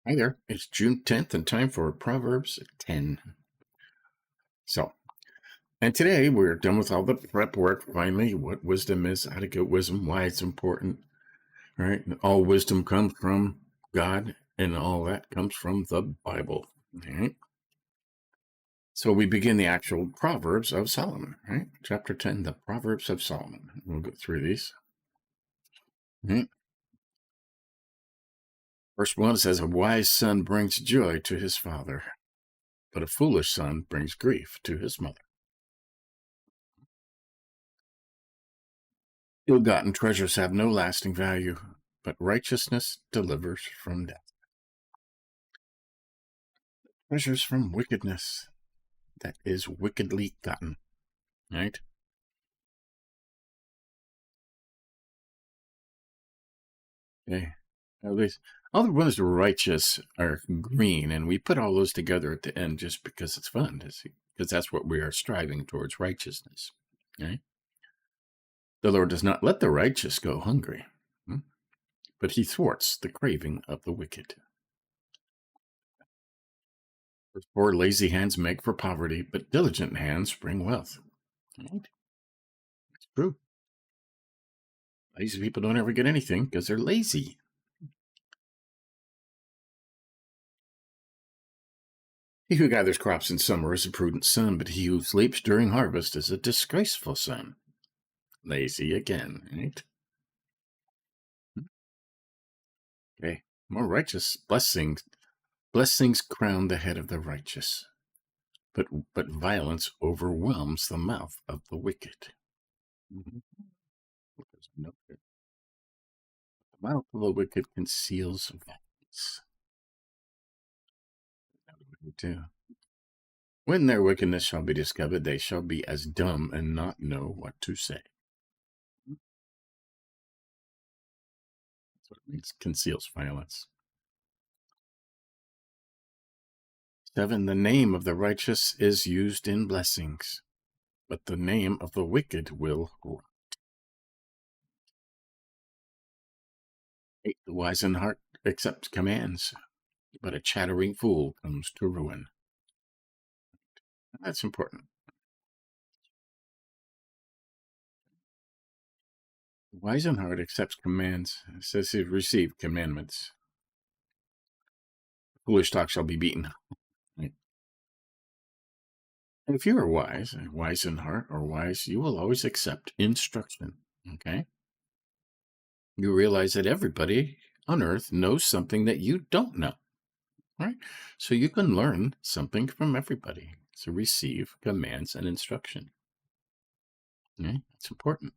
Hi there. It's June 10th and time for Proverbs 10. And today we're done with all the prep work. Finally, what wisdom is, how to get wisdom, why it's important, right? All wisdom comes from God, and all that comes from the Bible, right? So we begin the actual Proverbs of Solomon, right? Chapter 10, the Proverbs of Solomon. We'll go through these. Right? Verse 1 says, a wise son brings joy to his father, but a foolish son brings grief to his mother. Ill-gotten treasures have no lasting value, but righteousness delivers from death. Treasures from wickedness that is wickedly gotten, right? Okay. At least all the ones that are righteous are green, and we put all those together at the end just because it's fun, because that's what we are striving towards, righteousness, right? The Lord does not let the righteous go hungry, but he thwarts the craving of the wicked. For lazy hands make for poverty, but diligent hands bring wealth. Right? It's true. Lazy people don't ever get anything because they're lazy. He who gathers crops in summer is a prudent son, but he who sleeps during harvest is a disgraceful son. Lazy again, right? Okay. More righteous blessings. Blessings crown the head of the righteous, but violence overwhelms the mouth of the wicked. Mm-hmm. The mouth of the wicked conceals violence. Too. When their wickedness shall be discovered, they shall be as dumb and not know what to say. That's what it means, conceals violence. 7, the name of the righteous is used in blessings, but the name of the wicked will rot. 8, the wise in heart accepts commands, but a chattering fool comes to ruin. That's important. The wise in heart accepts commands, says he received commandments. Foolish talk shall be beaten. Right? And if you are wise in heart or wise, you will always accept instruction. Okay? You realize that everybody on earth knows something that you don't know. Right? So you can learn something from everybody. So receive commands and instruction. Okay? It's important.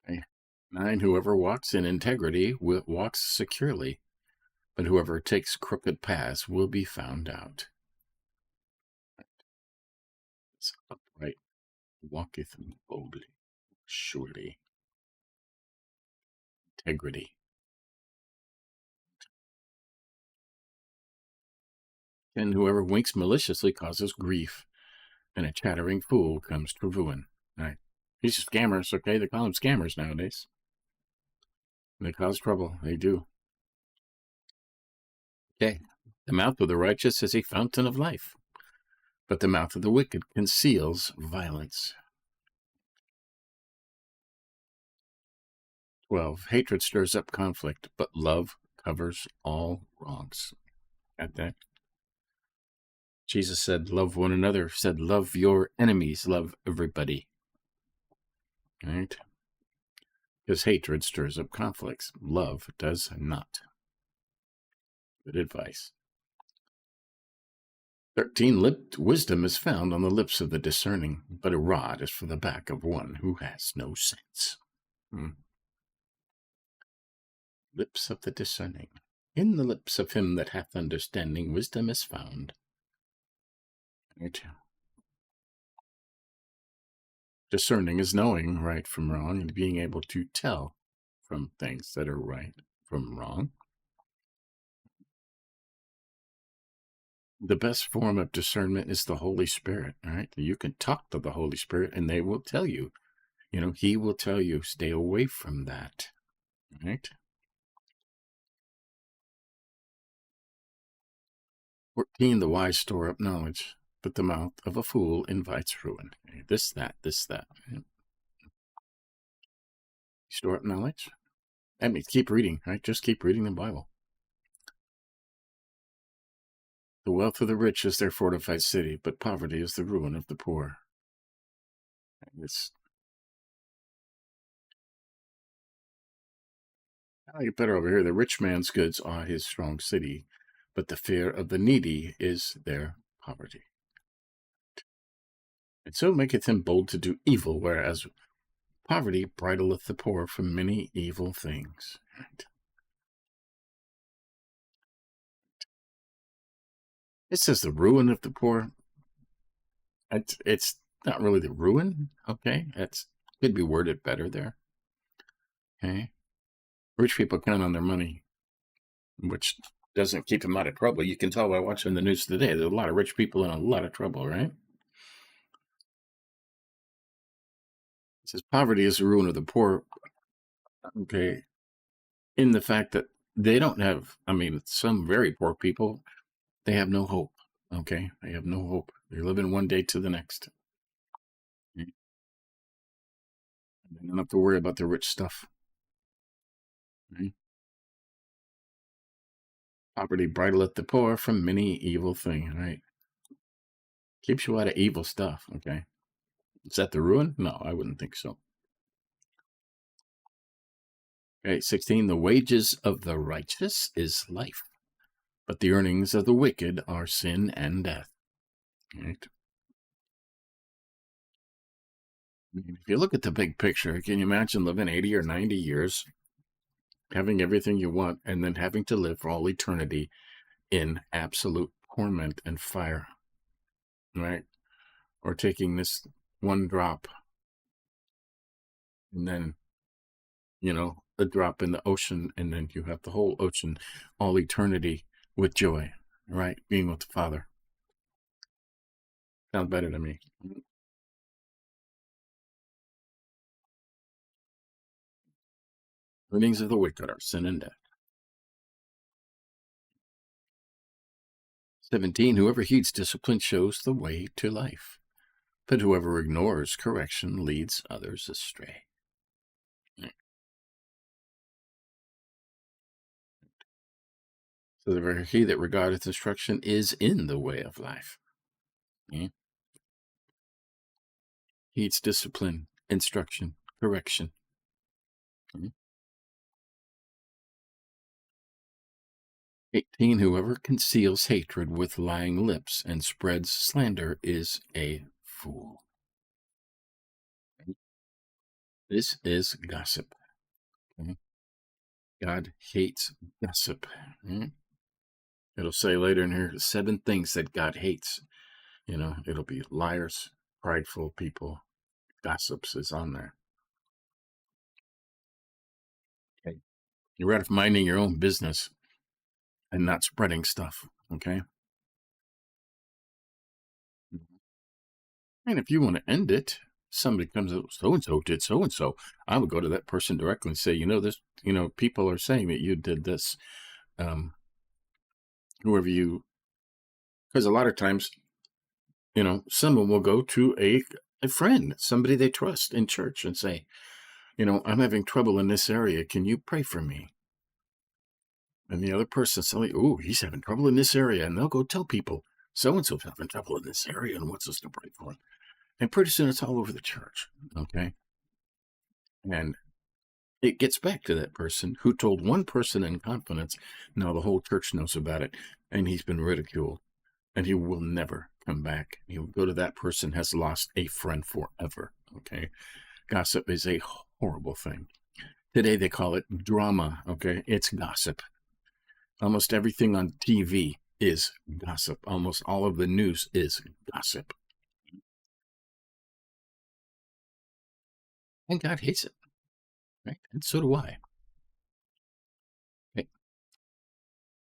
Okay? 9, whoever walks in integrity walks securely, but whoever takes crooked paths will be found out. It's upright, walketh boldly, surely. Integrity. And whoever winks maliciously causes grief, and a chattering fool comes to ruin. Right? These are scammers, okay? They call them scammers nowadays. They cause trouble. They do. Okay. The mouth of the righteous is a fountain of life, but the mouth of the wicked conceals violence. 12, hatred stirs up conflict, but love covers all wrongs. Got that? Jesus said, love one another, said, love your enemies, love everybody. Right? Because hatred stirs up conflicts. Love does not. Good advice. 13, wisdom is found on the lips of the discerning, but a rod is for the back of one who has no sense. Lips of the discerning. In the lips of him that hath understanding, wisdom is found. Right. Discerning is knowing right from wrong and being able to tell from things that are right from wrong. The best form of discernment is the Holy Spirit, right? You can talk to the Holy Spirit and they will tell you, he will tell you, stay away from that, right? 14, the wise store up knowledge, but the mouth of a fool invites ruin. Okay, this, that, this, that. Yeah. Store up knowledge. That means keep reading, right? Just keep reading the Bible. The wealth of the rich is their fortified city, but poverty is the ruin of the poor. It's, I like it better over here. The rich man's goods are his strong city, but the fear of the needy is their poverty. And so maketh him bold to do evil, whereas poverty bridleth the poor from many evil things. Right? It says the ruin of the poor. It's not really the ruin, okay? That's could be worded better there. Okay. Rich people count on their money, which doesn't keep them out of trouble. You can tell by watching the news today. There's a lot of rich people in a lot of trouble, right? It says poverty is the ruin of the poor. Okay. In the fact that they don't have, I mean, some very poor people, they have no hope. Okay. They have no hope. They're living one day to the next. Okay? They don't have to worry about the rich stuff. Okay? Poverty bridleth the poor from many evil things, right? Keeps you out of evil stuff, okay? Is that the ruin? No, I wouldn't think so. Okay, 16, the wages of the righteous is life, but the earnings of the wicked are sin and death. Right? I mean, if you look at the big picture, can you imagine living 80 or 90 years, having everything you want, and then having to live for all eternity in absolute torment and fire, right? Or taking this one drop and then, a drop in the ocean, and then you have the whole ocean, all eternity with joy, right? Being with the Father. Sounds better to me. Earnings of the wicked are sin and death. 17, whoever heeds discipline shows the way to life, but whoever ignores correction leads others astray. So he that regardeth instruction is in the way of life. Okay? Heeds discipline, instruction, correction. Okay? 18, whoever conceals hatred with lying lips and spreads slander is a fool. Okay? This is gossip. Okay? God hates gossip. Okay? It'll say later in here 7 things that God hates. It'll be liars, prideful people, gossips is on there. Okay. You're out of minding your own business and not spreading stuff. Okay. And if you want to end it, somebody comes up, so and so did so and so. I would go to that person directly and say, this, people are saying that you did this. Whoever you, because a lot of times, someone will go to a friend, somebody they trust in church and say, I'm having trouble in this area. Can you pray for me? And the other person's telling, oh, he's having trouble in this area. And they'll go tell people, so-and-so's having trouble in this area and wants us to pray for him. And pretty soon it's all over the church, okay? And it gets back to that person who told one person in confidence, now the whole church knows about it, and he's been ridiculed, and he will never come back. He will go to that person, has lost a friend forever, okay? Gossip is a horrible thing. Today they call it drama, okay? It's gossip. Almost everything on TV is gossip. Almost all of the news is gossip. And God hates it, right? And so do I. Okay.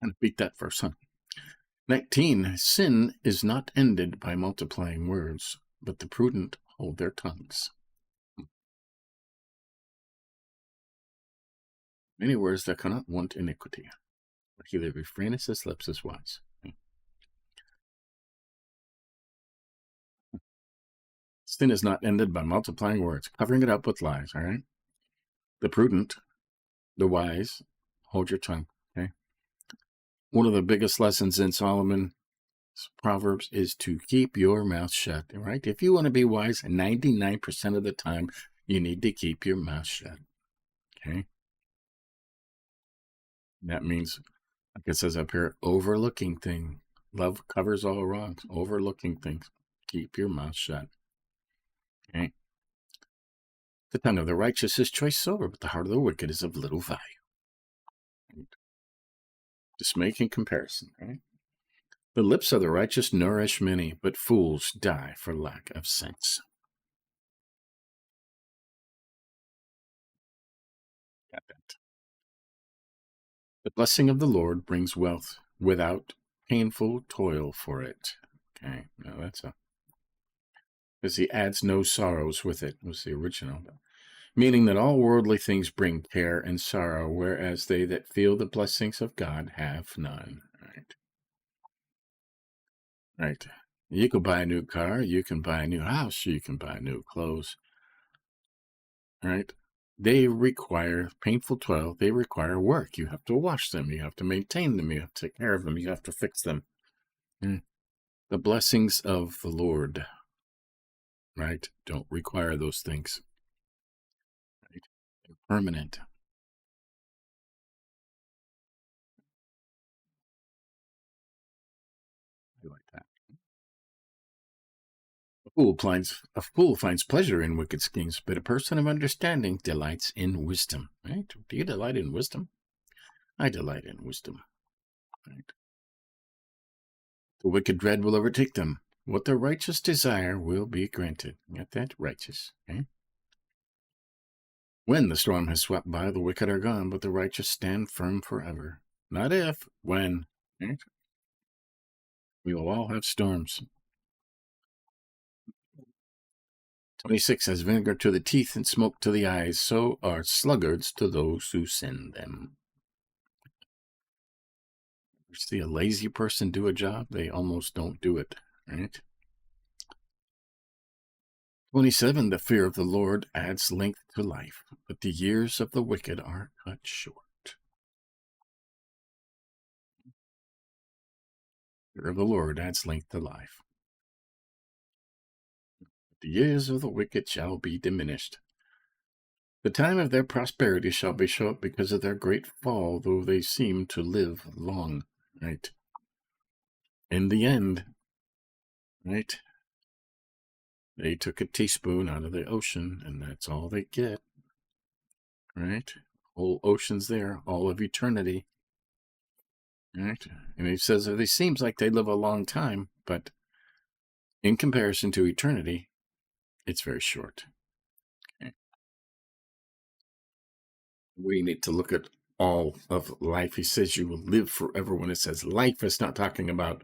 Kind of beat that verse, huh? 19, sin is not ended by multiplying words, but the prudent hold their tongues. Many words that cannot want iniquity, but he that refraineth his lips is wise. Sin is not ended by multiplying words, covering it up with lies, all right? The prudent, the wise, hold your tongue, okay? One of the biggest lessons in Solomon's Proverbs is to keep your mouth shut, all right? If you want to be wise, 99% of the time, you need to keep your mouth shut, okay? That means, like it says up here, overlooking things. Love covers all wrongs. Overlooking things. Keep your mouth shut. Okay. The tongue of the righteous is choice silver, but the heart of the wicked is of little value. Right? Just making comparison. Right? The lips of the righteous nourish many, but fools die for lack of sense. Got that. The blessing of the Lord brings wealth without painful toil for it. Okay, now that's because he adds no sorrows with it, was the original. Meaning that all worldly things bring care and sorrow, whereas they that feel the blessings of God have none. Right. Right. You can buy a new car, you can buy a new house, you can buy new clothes. Right. They require painful toil. They require work. You have to wash them. You have to maintain them. You have to take care of them. You have to fix them. The blessings of the Lord, right, don't require those things. Right? They're permanent. I like that. A fool finds pleasure in wicked schemes, but a person of understanding delights in wisdom. Right? Do you delight in wisdom? I delight in wisdom. Right? The wicked dread will overtake them. What the righteous desire will be granted. Get that? Righteous. Okay? When the storm has swept by, the wicked are gone, but the righteous stand firm forever. Not if, when. Right? We will all have storms. 26, as vinegar to the teeth and smoke to the eyes, so are sluggards to those who send them. You see a lazy person do a job, they almost don't do it, right? 27, the fear of the Lord adds length to life, but the years of the wicked are cut short. Fear of the Lord adds length to life. The years of the wicked shall be diminished. The time of their prosperity shall be short because of their great fall, though they seem to live long, right? In the end, right? They took a teaspoon out of the ocean, and that's all they get, right? Whole ocean's there, all of eternity, right? And he says that it seems like they live a long time, but in comparison to eternity, it's very short. Okay? We need to look at all of life. He says you will live forever. When it says life, it's not talking about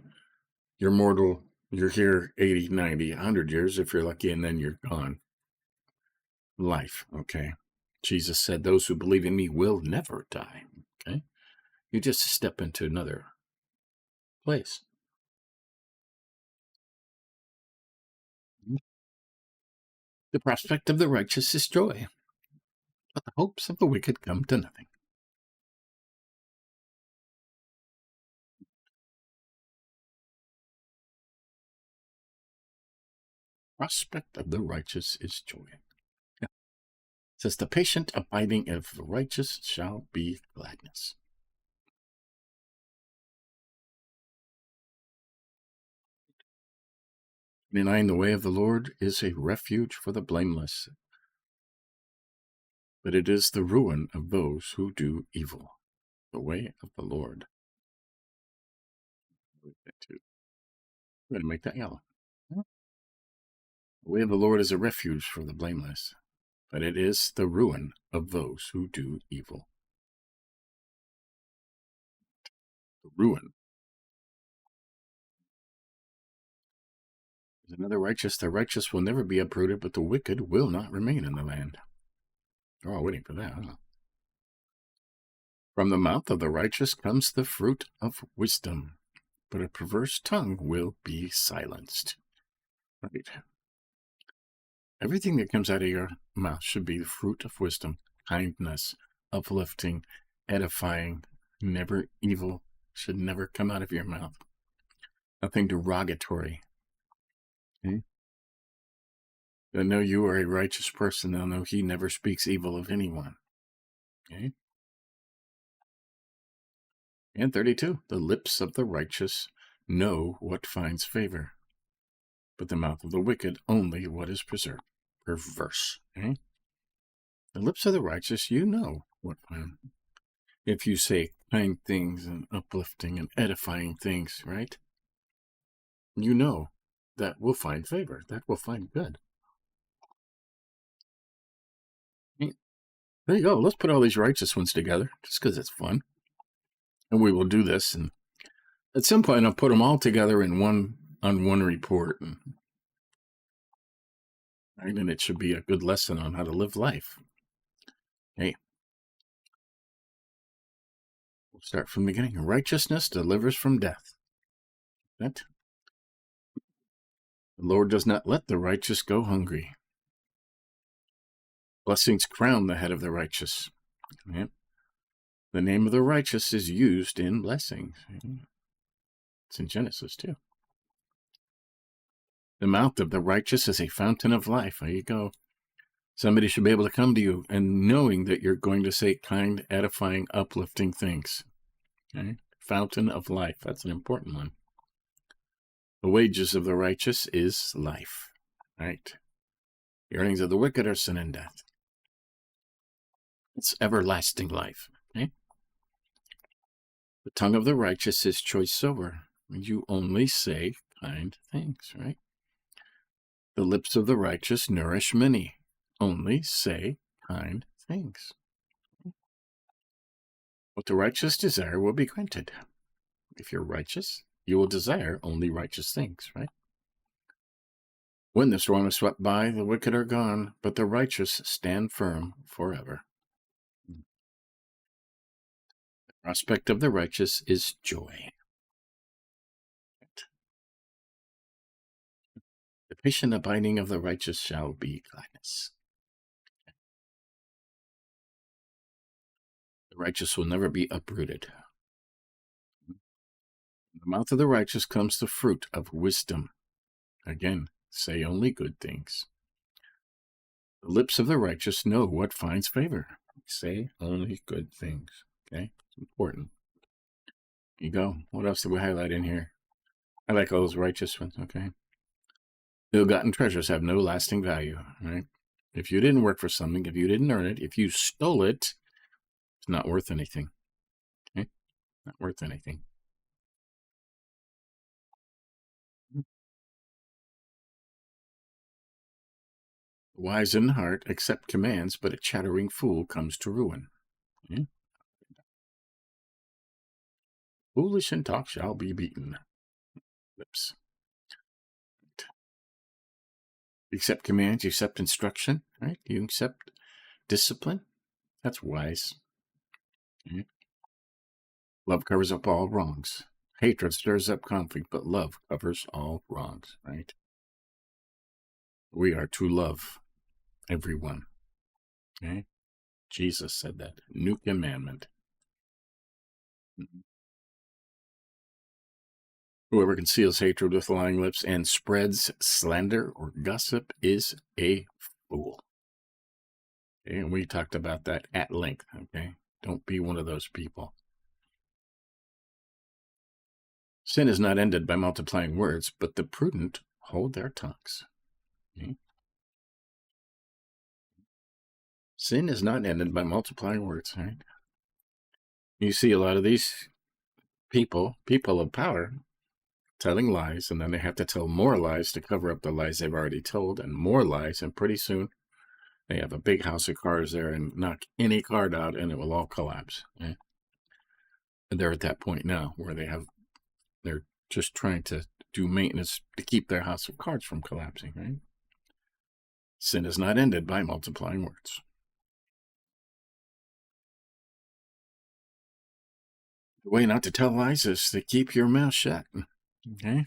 you're mortal, you're here 80, 90, 100 years if you're lucky, and then you're gone. Life, okay? Jesus said, those who believe in me will never die, okay? You just step into another place. The prospect of the righteous is joy, but the hopes of the wicked come to nothing. Prospect of the righteous is joy. Yeah. It says, the patient abiding of the righteous shall be gladness. In the way of the Lord is a refuge for the blameless, but it is the ruin of those who do evil. The way of the Lord. I'm going to make that yellow. The way of the Lord is a refuge for the blameless, but it is the ruin of those who do evil. The ruin. There's another righteous. The righteous will never be uprooted, but the wicked will not remain in the land. They're all waiting for that, huh? From the mouth of the righteous comes the fruit of wisdom, but a perverse tongue will be silenced. Right. Everything that comes out of your mouth should be the fruit of wisdom, kindness, uplifting, edifying, never evil, should never come out of your mouth. Nothing derogatory. Okay? They'll know you are a righteous person. They'll know he never speaks evil of anyone. Okay? And 32, the lips of the righteous know what finds favor, but the mouth of the wicked only what is preserved. Perverse. Okay? The lips of the righteous, you know what finds. If you say kind things and uplifting and edifying things, right? You know that will find favor. That will find good. There you go. Let's put all these righteous ones together just because it's fun. And we will do this. And at some point, I'll put them all together in one report. And it should be a good lesson on how to live life. Hey, we'll start from the beginning. Righteousness delivers from death. That the Lord does not let the righteous go hungry. Blessings crown the head of the righteous. Yep. The name of the righteous is used in blessings. It's in Genesis too. The mouth of the righteous is a fountain of life. There you go. Somebody should be able to come to you and knowing that you're going to say kind, edifying, uplifting things. Okay? Fountain of life. That's an important one. The wages of the righteous is life. Right? The earnings of the wicked are sin and death. It's everlasting life. Okay? The tongue of the righteous is choice silver. You only say kind things, right? The lips of the righteous nourish many. Only say kind things. What the righteous desire will be granted. If you're righteous, you will desire only righteous things, right? When the storm is swept by, the wicked are gone, but the righteous stand firm forever. The prospect of the righteous is joy. The patient abiding of the righteous shall be gladness. The righteous will never be uprooted. In the mouth of the righteous comes the fruit of wisdom. Again, say only good things. The lips of the righteous know what finds favor. Say only good things. Okay? It's important. There you go. What else did we highlight in here? I like all those righteous ones. Okay? Ill-gotten treasures have no lasting value. Right? If you didn't work for something, if you didn't earn it, if you stole it, it's not worth anything. Okay? Not worth anything. Wise in heart accept commands, but a chattering fool comes to ruin. Okay? Foolish in talk shall be beaten. Lips. You accept commands, you accept instruction, right? You accept discipline. That's wise. Okay? Love covers up all wrongs. Hatred stirs up conflict, but love covers all wrongs, right? We are to love everyone. Okay? Jesus said that. New commandment. Whoever conceals hatred with lying lips and spreads slander or gossip is a fool. Okay? And we talked about that at length. Okay? Don't be one of those people. Sin is not ended by multiplying words, but the prudent hold their tongues. Okay? Sin is not ended by multiplying words, right? You see a lot of these people of power, telling lies, and then they have to tell more lies to cover up the lies they've already told, and more lies, and pretty soon they have a big house of cards there and knock any card out, and it will all collapse. Right? And they're at that point now where they're just trying to do maintenance to keep their house of cards from collapsing, right? Sin is not ended by multiplying words. The way not to tell lies is to keep your mouth shut. Okay?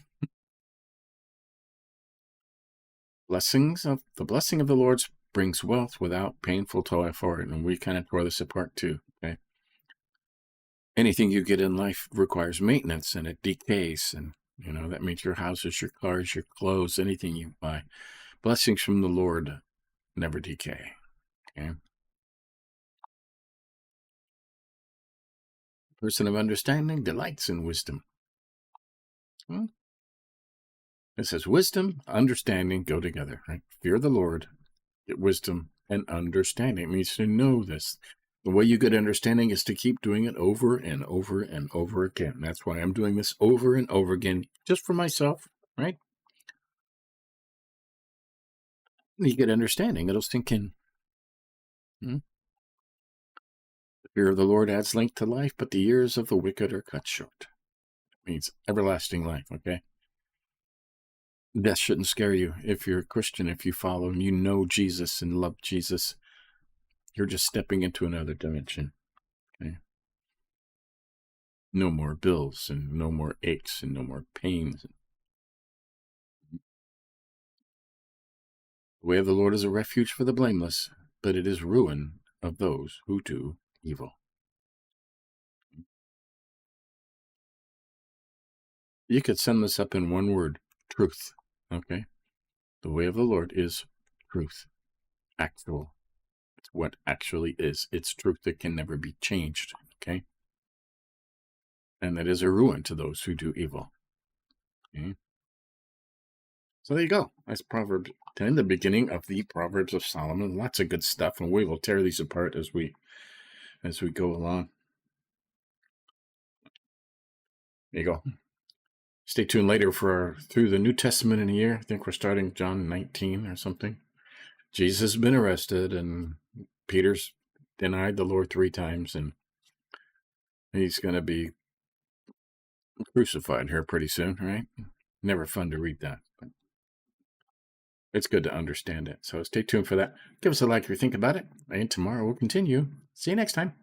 The blessing of the Lord brings wealth without painful toil for it. And we kind of tore this apart too. Okay. Anything you get in life requires maintenance, and it decays. And, that means your houses, your cars, your clothes, anything you buy. Blessings from the Lord never decay. Okay. Person of understanding delights in wisdom. It says wisdom, understanding go together, right? Fear the Lord, get wisdom and understanding. It means to know this. The way you get understanding is to keep doing it over and over and over again. That's why I'm doing this over and over again, just for myself, right? You get understanding, it'll sink in. The fear of the Lord adds length to life, but the years of the wicked are cut short. It means everlasting life, okay? Death shouldn't scare you. If you're a Christian, if you follow and you know Jesus and love Jesus, you're just stepping into another dimension. Okay? No more bills and no more aches and no more pains. The way of the Lord is a refuge for the blameless, but it is ruin of those who do evil. You could sum this up in one word: truth. Okay? The way of the Lord is truth. Actual. It's what actually is. It's truth that can never be changed. Okay? And that is a ruin to those who do evil. Okay? So there you go. That's Proverbs 10, the beginning of the Proverbs of Solomon. Lots of good stuff, and we will tear these apart as we go along. There you go. Stay tuned later for through the New Testament in a year. I think we're starting John 19 or something. Jesus has been arrested, and Peter's denied the Lord 3 times, and he's going to be crucified here pretty soon, right? Never fun to read that, but it's good to understand it. So stay tuned for that. Give us a like if you think about it, and tomorrow we'll continue. See you next time.